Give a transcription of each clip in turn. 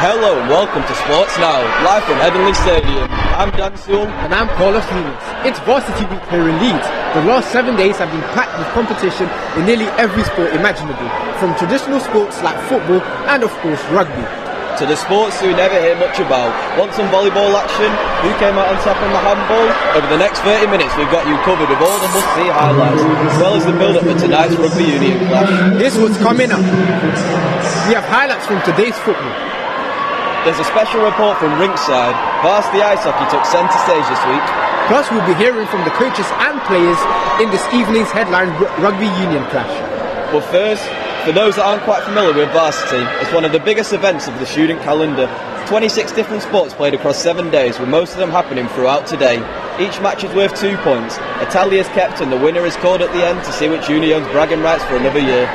Hello and welcome to Sports Now, live from Headingley Stadium. I'm Dan Sewell. And I'm Carlos Nunes. It's Varsity Week here in Leeds. The last 7 days have been packed with competition in nearly every sport imaginable, from traditional sports like football and of course rugby. To the sports we never hear much about. Want some volleyball action? Who came out on top on the handball? Over the next 30 minutes we've got you covered with all the must-see highlights, as well as the build-up for tonight's rugby union clash. Here's what's coming up. We have highlights from today's football. There's a special report from Rinkside. Varsity Ice Hockey took centre stage this week. Plus we'll be hearing from the coaches and players in this evening's headline rugby union clash. But first, for those that aren't quite familiar with Varsity, it's one of the biggest events of the student calendar. 26 different sports played across 7 days, with most of them happening throughout today. Each match is worth 2 points. A tally is kept and the winner is called at the end to see which uni owns bragging rights for another year.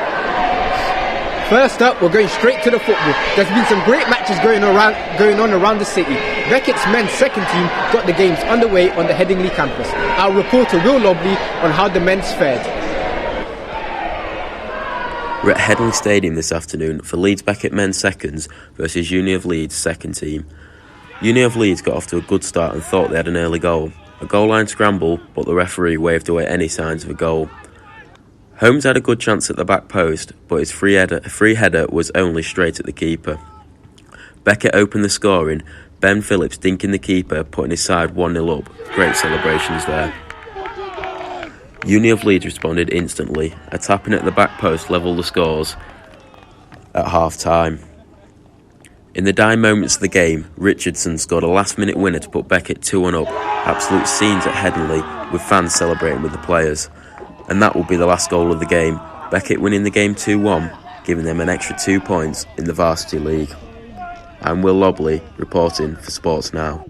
First up, we're going straight to the football. There's been some great matches going on around the city. Beckett's men's second team got the games underway on the Headingley campus. Our reporter Will Lobley on how the men's fared. We're at Headingley Stadium this afternoon for Leeds Beckett men's seconds versus Uni of Leeds second team. Uni of Leeds got off to a good start and thought they had an early goal. A goal line scramble, but the referee waved away any signs of a goal. Holmes had a good chance at the back post, but his free header was only straight at the keeper. Beckett opened the scoring, Ben Phillips dinking the keeper, putting his side 1-0 up. Great celebrations there. Uni of Leeds responded instantly. A tap in at the back post levelled the scores at half time. In the dying moments of the game, Richardson scored a last minute winner to put Beckett 2-1 up. Absolute scenes at Headingley, with fans celebrating with the players. And that will be the last goal of the game. Beckett winning the game 2-1, giving them an extra 2 points in the Varsity League. I'm Will Lobley, reporting for Sports Now.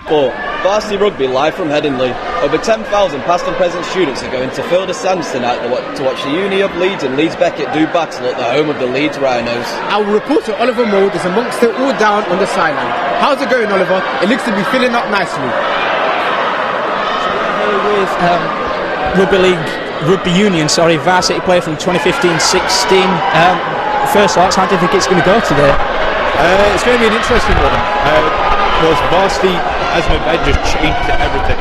But Varsity Rugby live from Headingley. Over 10,000 past and present students are going to fill the stands tonight to watch the Uni of Leeds and Leeds Beckett do battle at the home of the Leeds Rhinos. Our reporter Oliver Mould is amongst it all down on the sideline. How's it going, Oliver? It looks to be filling up nicely. With Rugby Union, Varsity player from 2015-16. First thoughts, how do you think it's going to go today? It's going to be an interesting one. Because Varsity, as an event, just changed everything.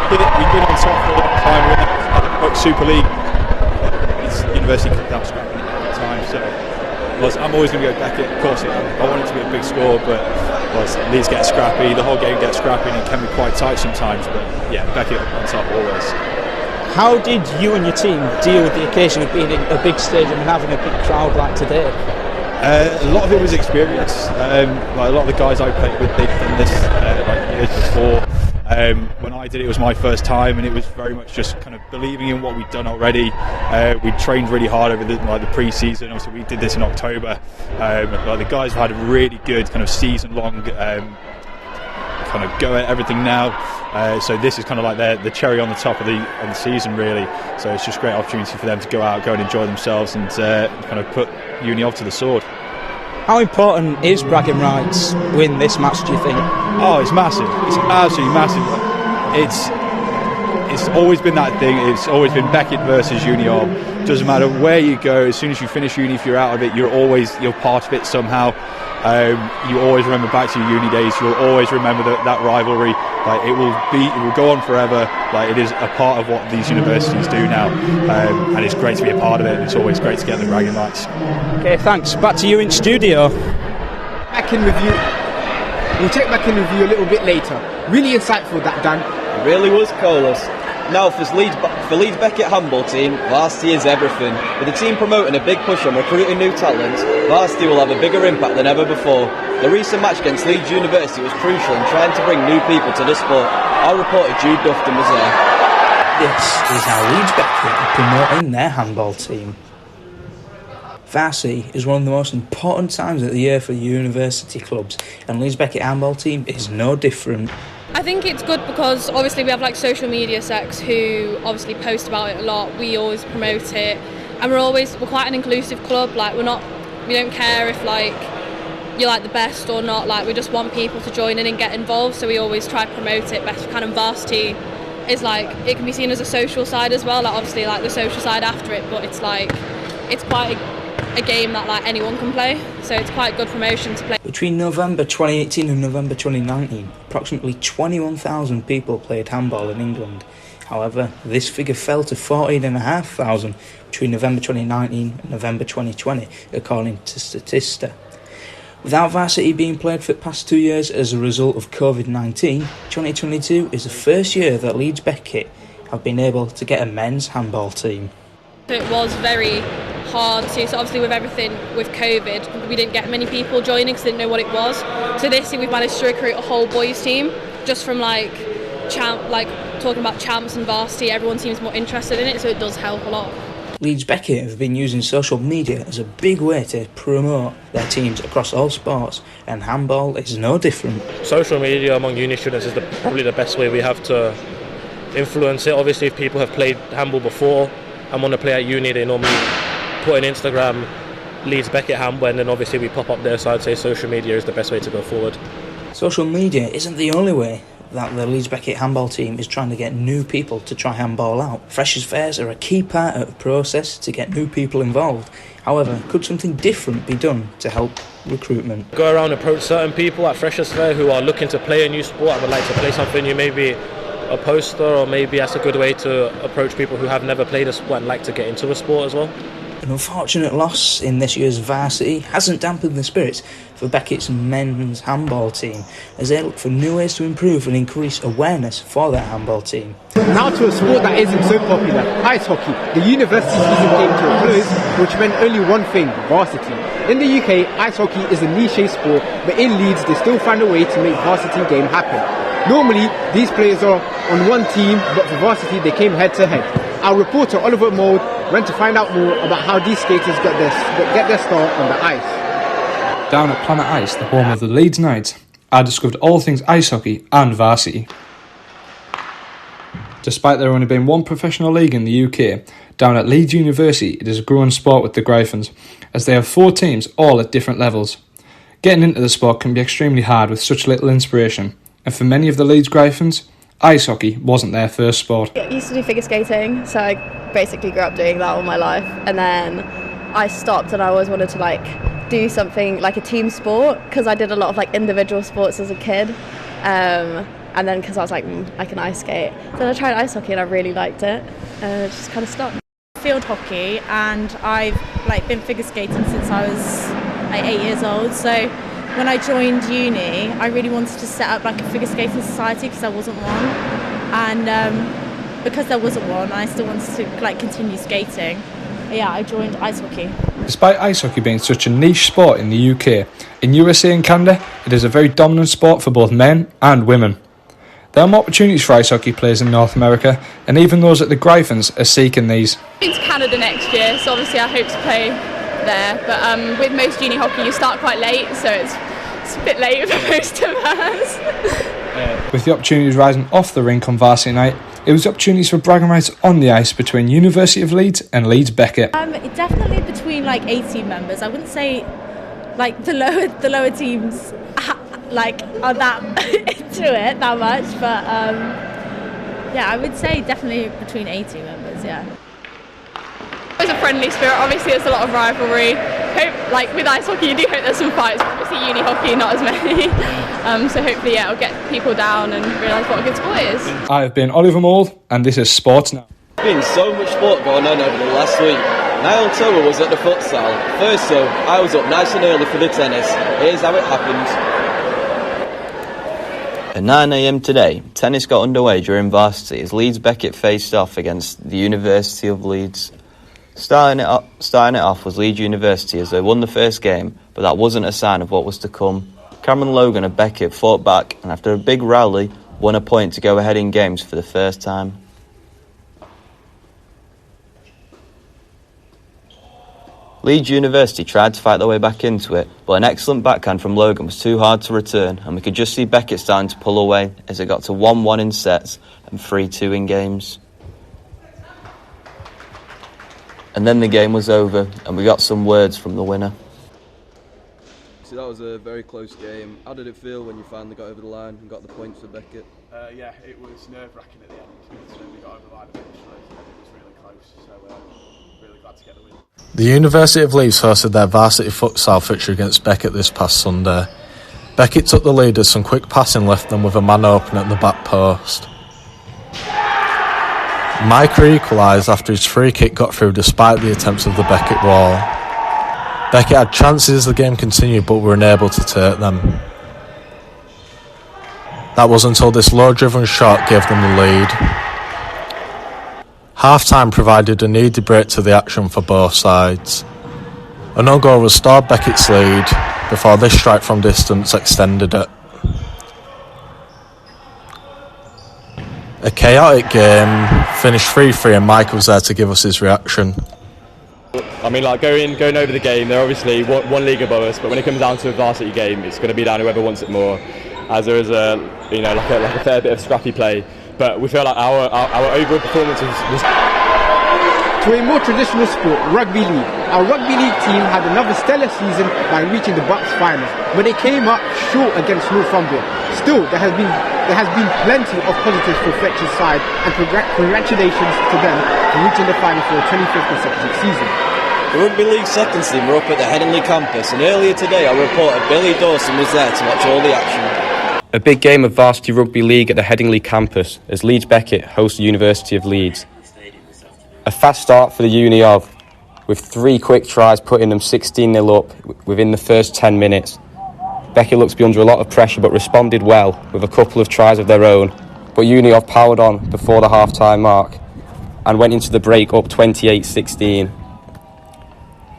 We've been on top for a long time with Super League. It's University comes out scrapping it all the time, so I'm always going to go Beckett. Of course, I want it to be a big score, but Leeds get scrappy, the whole game gets scrappy, and it can be quite tight sometimes, but yeah, Beckett on top always. How did you and your team deal with the occasion of being in a big stadium and having a big crowd like today? A lot of it was experience. A lot of the guys I played with, they've done this years before. When I did it was my first time, and it was very much just kind of believing in what we'd done already. We trained really hard over the pre-season. Also, we did this in October. The guys have had a really good kind of season-long kind of go at everything now. So this is kind of like the cherry on the top of the season, really. So it's just a great opportunity for them to go and enjoy themselves and kind of put Uni off to the sword. How important is bragging rights win this match, do you think? Oh, it's massive. It's absolutely massive. It's always been that thing. It's always been Beckett versus Uni. Doesn't matter where you go. As soon as you finish uni, if you're out of it, you're part of it somehow. You always remember back to your uni days. You'll always remember that rivalry. It will go on forever. It is a part of what these universities do now, and it's great to be a part of it. And it's always great to get the bragging rights. Okay, thanks. Back to you in studio. We'll check back in with you a little bit later. Really insightful, that Dan. It really was, Colas. Now for Leeds Beckett handball team, Varsity is everything. With the team promoting a big push on recruiting new talent, Varsity will have a bigger impact than ever before. The recent match against Leeds University was crucial in trying to bring new people to the sport. Our reporter Jude Dufton was there. This is how Leeds Beckett are promoting their handball team. Varsity is one of the most important times of the year for university clubs, and Leeds Beckett handball team is no different. I think it's good because obviously we have like social media sects who obviously post about it a lot. We always promote it, and we're quite an inclusive club. Like we don't care if like you're like the best or not. Like we just want people to join in and get involved. So we always try to promote it best we can. And varsity is like it can be seen as a social side as well. Like obviously like the social side after it, but it's quite a game that like anyone can play, so it's quite good promotion to play. Between November 2018 and November 2019, approximately 21,000 people played handball in England. However, this figure fell to 14,500 between November 2019 and November 2020, according to Statista. Without varsity being played for the past 2 years as a result of COVID-19, 2022 is the first year that Leeds Beckett have been able to get a men's handball team. So it was very hard to, so obviously with everything with COVID we didn't get many people joining because they didn't know what it was. So this year we've managed to recruit a whole boys team just from talking about champs and varsity. Everyone seems more interested in it, so it does help a lot. Leeds Beckett have been using social media as a big way to promote their teams across all sports, and handball is no different. Social media among uni students is probably the best way we have to influence it. Obviously if people have played handball before and want to play at uni, they normally put in Instagram Leeds Beckett handball, and then obviously we pop up there, so I'd say social media is the best way to go forward. Social media isn't the only way that the Leeds Beckett handball team is trying to get new people to try handball out. Freshers' fairs are a key part of the process to get new people involved. However, could something different be done to help recruitment? Go around and approach certain people at Freshers' Fair who are looking to play a new sport and would like to play something new, maybe a poster, or maybe that's a good way to approach people who have never played a sport and like to get into a sport as well. An unfortunate loss in this year's varsity hasn't dampened the spirits for Beckett's men's handball team as they look for new ways to improve and increase awareness for their handball team. Now to a sport that isn't so popular, ice hockey. The university season came to a close, which meant only one thing, varsity. In the UK, ice hockey is a niche sport, but in Leeds they still find a way to make varsity game happen. Normally, these players are on one team, but for varsity they came head to head. Our reporter Oliver Mould went to find out more about how these skaters get their start on the ice. Down at Planet Ice, the home of the Leeds Knights, I discovered all things ice hockey and varsity. Despite there only being one professional league in the UK, down at Leeds University it is a growing sport with the Gryphons, as they have 4 teams all at different levels. Getting into the sport can be extremely hard with such little inspiration, and for many of the Leeds Gryphons, ice hockey wasn't their first sport. I used to do figure skating, so I basically grew up doing that all my life, and then I stopped and I always wanted to do something like a team sport because I did a lot of individual sports as a kid, and then because I was like, I can ice skate, then I tried ice hockey and I really liked it, and it just kind of stuck. Field hockey, and I've been figure skating since I was 8 years old, so when I joined uni, I really wanted to set up a figure skating society because there wasn't one, and because there wasn't one, I still wanted to continue skating. Yeah, I joined ice hockey. Despite ice hockey being such a niche sport in the UK, in USA and Canada, it is a very dominant sport for both men and women. There are more opportunities for ice hockey players in North America, and even those at the Gryphons are seeking these. I'm going to Canada next year, so obviously I hope to play there, but with most uni hockey you start quite late, so it's a bit late for most of us. With the opportunities rising off the rink on varsity night, it was opportunities for bragging rights on the ice between University of Leeds and Leeds Beckett. Definitely between 18 members. I wouldn't say the lower teams are that into it that much, but yeah, I would say definitely between 18 members. Yeah. There's a friendly spirit. Obviously, there's a lot of rivalry. With ice hockey, you do hope there's some fights. But obviously, uni hockey, not as many. So hopefully, it'll get people down and realise what a good sport is. I have been Oliver Mould, and this is Sports Now. There's been so much sport going on over the last week. Niall Tower was at the futsal. First, so I was up nice and early for the tennis. Here's how it happened. At 9 a.m. today, tennis got underway during varsity as Leeds Beckett faced off against the University of Leeds. Starting it off was Leeds University as they won the first game, but that wasn't a sign of what was to come. Cameron Logan of Beckett fought back and after a big rally won a point to go ahead in games for the first time. Leeds University tried to fight their way back into it, but an excellent backhand from Logan was too hard to return, and we could just see Beckett starting to pull away as it got to 1-1 in sets and 3-2 in games. And then the game was over, and we got some words from the winner. So that was a very close game. How did it feel when you finally got over the line and got the points for Beckett? Yeah, it was nerve-wracking at the end. We got over the line eventually, and it was really close. So really glad to get the win. The University of Leeds hosted their varsity futsal fixture against Beckett this past Sunday. Beckett took the lead as some quick passing left them with a man open at the back post. Micah equalised after his free kick got through despite the attempts of the Beckett wall. Beckett had chances as the game continued but were unable to take them. That was until this low-driven shot gave them the lead. Half-time provided a needed break to the action for both sides. An own goal restored Beckett's lead before this strike from distance extended it. A chaotic game finished 3-3 and Mike was there to give us his reaction. I mean, like going over the game, they're obviously one league above us, but when it comes down to a varsity game, it's going to be down whoever wants it more, as there is a fair bit of scrappy play. But we feel like our overall performance was... To a more traditional sport, rugby league. Our rugby league team had another stellar season by reaching the Bucks finals, but they came up short against Northumbria. Still, there has been plenty of positives for Fletcher's side, and congratulations to them for reaching the final for a 25th consecutive season. The Rugby League second team were up at the Headingley campus, and earlier today our reporter Billy Dawson was there to watch all the action. A big game of Varsity Rugby League at the Headingley campus as Leeds Beckett host the University of Leeds. A fast start for the Uni of, with 3 quick tries putting them 16-0 up within the first 10 minutes. Beckett looked to be under a lot of pressure but responded well with a couple of tries of their own, but Uni of powered on before the half-time mark and went into the break up 28-16.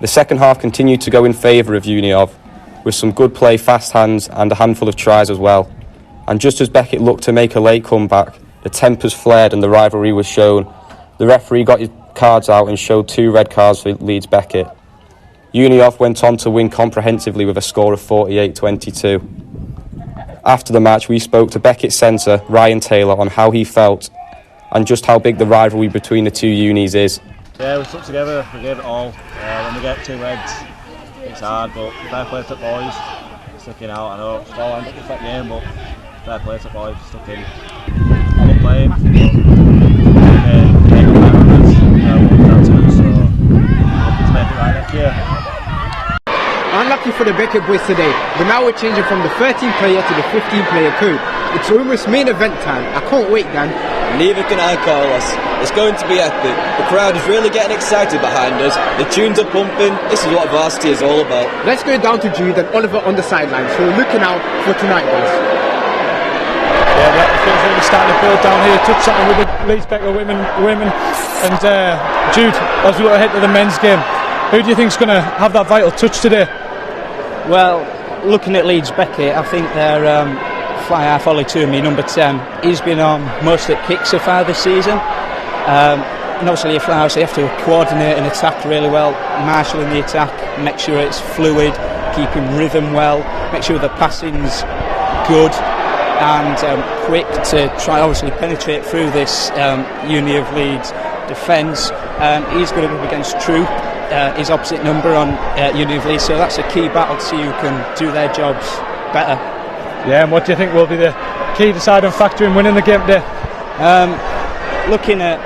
The second half continued to go in favour of Uni of, with some good play, fast hands and a handful of tries as well. And just as Beckett looked to make a late comeback, the tempers flared and the rivalry was shown. The referee got his cards out and showed 2 red cards for Leeds Beckett. Unioff went on to win comprehensively with a score of 48-22. After the match, we spoke to Beckett centre Ryan Taylor on how he felt and just how big the rivalry between the two unis is. Yeah, we stuck together, we gave it all. When we get 2 reds, it's hard, but fair play to the boys, sticking out. I know it's all ended up with that game, but fair play to the boys, stuck in. I love playing. Unlucky for the Beckett boys today, but now we're changing from the 13-player to the 15-player code. It's almost main event time. I can't wait, Dan. Neither can I, Carlos. It's going to be epic. The crowd is really getting excited behind us. The tunes are pumping. This is what varsity is all about. Let's go down to Jude and Oliver on the sidelines, so we're looking out for tonight, guys. Yeah, the atmosphere's really starting to build down here. Touch something with the Leeds Beckett women. And Jude, as we look ahead to the men's game, who do you think's going to have that vital touch today? Well, looking at Leeds Beckett, I think they're Fly Half Ollie to me, number 10. He's been on most of the kicks so far this season. And obviously, if Fly, so you have to coordinate an attack really well, marshalling the attack, make sure it's fluid, keeping rhythm well, make sure the passing's good and quick to try obviously penetrate through this Uni of Leeds defence. He's going to be up against Troop, his opposite number on Uni of Leeds, so that's a key battle to see who can do their jobs better. Yeah, and what do you think will be the key deciding factor in winning the game today? Looking at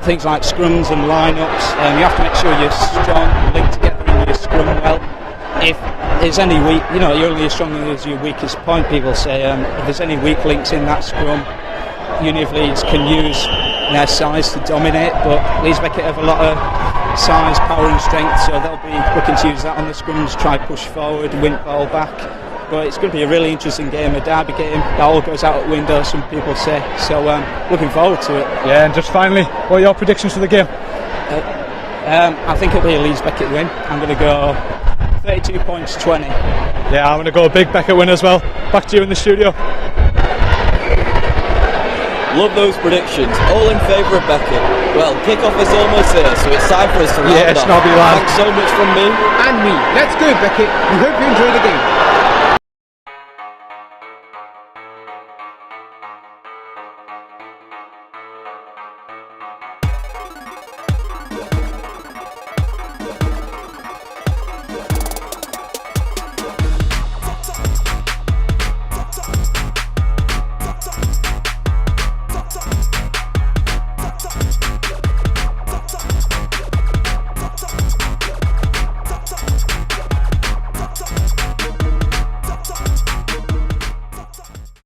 things like scrums and lineups, you have to make sure you're strong, linked together in your scrum well. If there's any weak, you're only as strong as your weakest point, people say. If there's any weak links in that scrum, Uni of Leeds can use their size to dominate, but Leeds Beckett have a lot of size, power and strength, so they'll be looking to use that on the scrums, try push forward, win ball back. But it's going to be a really interesting game, a derby game. That all goes out the window, some people say. So looking forward to it. Yeah, and just finally, what are your predictions for the game? I think it'll be a Leeds Beckett win. I'm going to go 32 points 20. Yeah, I'm going to go a big Beckett win as well. Back to you in the studio. Love those predictions. All in favour of Beckett. Well, kick-off is almost here, so it's time for us to round off. Snobby lad. Thanks so much from me. And me. Let's go, Beckett. We hope you enjoy the game.